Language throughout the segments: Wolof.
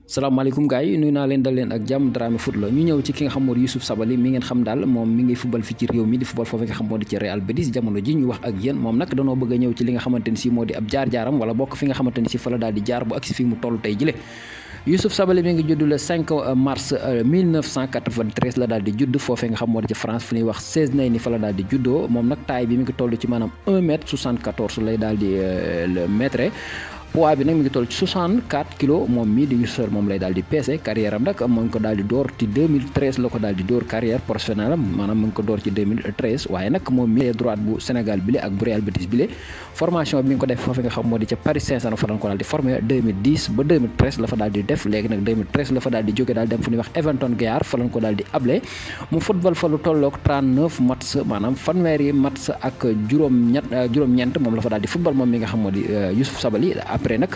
salaamaaleykum gars yi nuyu naa leen dal leen ak jàmm Dramé Foot la ñu ñëw ci ki nga xam moo di Youssouf Sabaly mi ngeen xam daal moom mi ngi football fii ci réew mi di football foofu nga xam moo di ci Real Betis jamono ji ñu wax ak yéen moom nag danoo bëgg a ñëw ci li nga xamante ni si moo di ab jaar-jaaram wala bokk fi nga xamante ni si fa la daal di jaar bu agsi fii mu toll tey jile. Youssouf Sabaly mi ngi judd le 5 mars 1993 la daal di judd foofee nga xam moo di ci France fu ñuy wax 16 nay ni fa la daal di juddoo moom nag taille bi mi ngi toll ci maanaam 1m74 lay daal di le mètre. poids bi nag mi ngi toll ci 64 kilos moom mii di Youssouf moom lay daal di peese carrière am nag mu ngi ko daal di door ci 2013 la ko daal di door carrière professionnelle am maanaam mu ngi ko door ci 2013 waaye nag moom mii droite bu Sénégal bile ak bu Real Betis bile formation bi mi ngi ko def foofu nga xam moo di ca Paris Saint-Germain fa lañ ko daal di formé 2010 ba 2013 la fa daal di def léegi nag 2013 la fa daal di jóge daal dem fu ñuy wax Everton Guéar fa lañ ko daal di able mu football fa lu tolloog 39 match maanaam fanweeri match ak juróom-ñeent moom la fa daal di football moom mi nga xam moo di Youssouf Sabaly après nag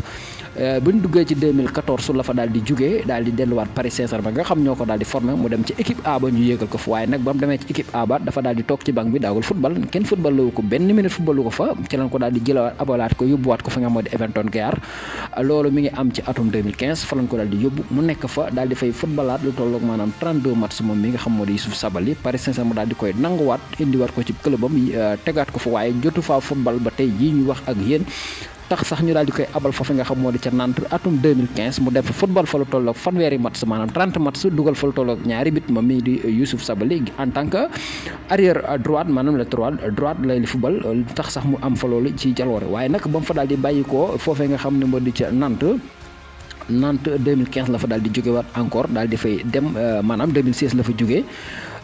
bu ñu duggee ci 2014 la fa daal di jugee daal di delluwaat Paris Saint-Germain nga xam ñoo ko daal di formé mu dem ci équipe A ba ñu yéegal ko fa waaye nag ba mu demee ci équipe A ba dafa daal di toog ci banc bi daawul football kenn football lawu ko benn minute footballu ko fa ci lañ ko daal di jëlawaat abalaat ko yóbbuwaat ko fa nga moo di Everton Guéar loolu mi ngi am ci atum 2015 fa lañ ko daal di yóbbu mu nekk fa daal di fay footballaat lu tolloog maanaam 32 match moom mi nga xam moo di Youssouf Sabaly Paris Saint-Germain daal di koy nanguwaat indiwaat ko ci clubam tegaat ko fa waaye jotu faa football ba tey jii ñu wax ak yéen tax sax ñu daal di koy abal foofu nga xam moo di ca Nantes atum 2015 mu dem fa football fa lu tolloog fanweeri match maanaam 30 match dugal fa lu tolloog ñaari bit moom mii di Youssouf Sabaly en tant que arrière droite maanaam le droite lay football tax sax mu am fa loolu ci jaloore waaye nag ba mu fa daal di bàyyi ko foofee nga xam ne moo di ca Nantes 2015 la fa daal di jógewaat encore daal di fay dem maanaam 2016 la fa jógee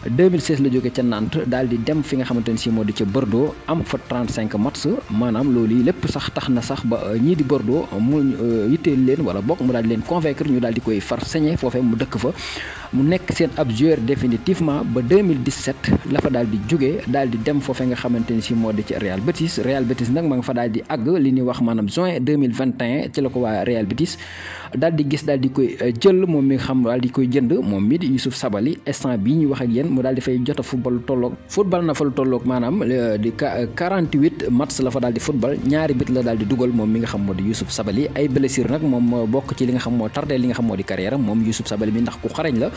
2016 la jógee ca Nantes daal di dem fi nga xamante ni si moo di ca Bordeaux am fa 35 match maanaam loolu lépp sax tax na sax ba ñii di Bordeaux mu yitteel leen wala bokk mu daal di leen convaincre ñu daal di koy far signé foofee mu dëkk fa mu nekk seen ab joueur définitivement ba 2017 la fa daal di jógee daal di dem foofee nga xamante ni si moo di ca Real Betis nag ma nga fa daal di àgg li ñuy wax maanaam juin 2021 ci la ko waa Real Betis daal di gis daal di koy jël moom mi nga xam daal di koy jënd moom mii di Youssouf Sabaly instant bii ñuy wax ak yéen mu daal di fay jot a football na fa lu tolloog maanaam di 48 match la fa daal di football ñaari bit la daal di dugal moom mi nga xam moo di Youssouf Sabaly ay blessure nag moom moo bokk ci li nga xam moo tardé li nga xam moo di carrière am moom Youssouf Sabaly mi ndax ku xarañ la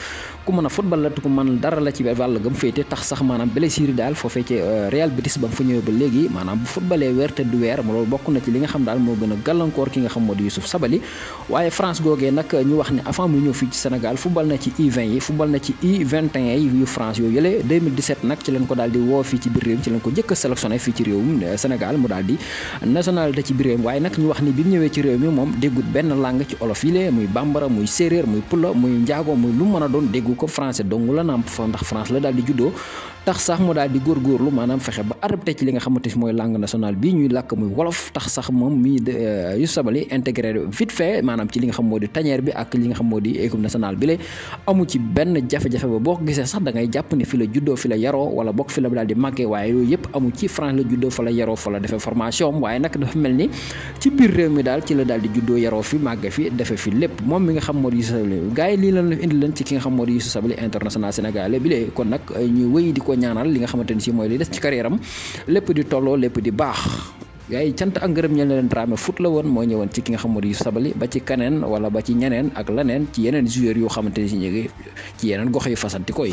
ku mën a football la te ku mën dara la ci wàll gam féete tax sax maanaam blessure yi daal foofee ci Real Betis ba mu fa ñëwee ba léegi maanaam bu footballee weer te du weer loolu bokk na ci li nga xam daal moo gën a gàllankoor ki nga xam moo di Youssouf Sabaly waaye France googee nag ñu wax ne avant mu ñëw fii ci Sénégal football na ci U20 yi football na ci U21 yi yu France yooyu yële 2017 nag ci lañ ko daal di woo fii ci biir réew mi ci lañ ko jëkk a sélectionné fii ci réewum Sénégal mu daal di nationalité ci biir réew mi waaye nag ñu wax ni bi mu ñëwee ci réew mi moom déggut benn langue ci olof yi lee muy bambara muy séeréer muy pula muy njaago muy lu mën a doon déggu ko français dong la nàmp fa ndax France la daal di juddoo tax sax mu daal di góorgóorlu maanaam fexe ba adapté ci li nga xamante mooy langue nationale bii ñuy làkk muy wolof tax sax moom mii Youssouf Sabaly intégré vite fait maanaam ci li nga xam moo di tanière bi ak li nga xam moo di équipe nationale bi la amu ci benn jafe-jafe ba boo ko gisee sax da ngay jàpp ni fi la juddoo fi la yaroo wala bokk fi la daal di màggee waaye yooyu yëpp amu ci France la juddoo fa la yaroo fa la defee formation waaye nag dafa mel ni ci biir réew mi daal ci la daal di juddoo yaroo fi màggee fi defee fi lépp moom mi nga xam moo di Youssouf Sabaly gars yi lii lan la indi leen ci ki nga xam moo di Youssouf Sabaly international sénégalais bi la kon nag ñu wéy di ko ñaanal li nga xamante ni si mooy li des ci carrière am lépp di tolloo lépp di baax yaay cant ak ngërëm ñeel na leen Dramé Foot la woon moo ñëwoon ci ki nga xam moo di Youssouf Sabaly ba ci kaneen wala ba ci ñeneen ak leneen ci yeneen joueurs yoo xamante ni si ñu ngi ci yeneen gox yu fasanti koy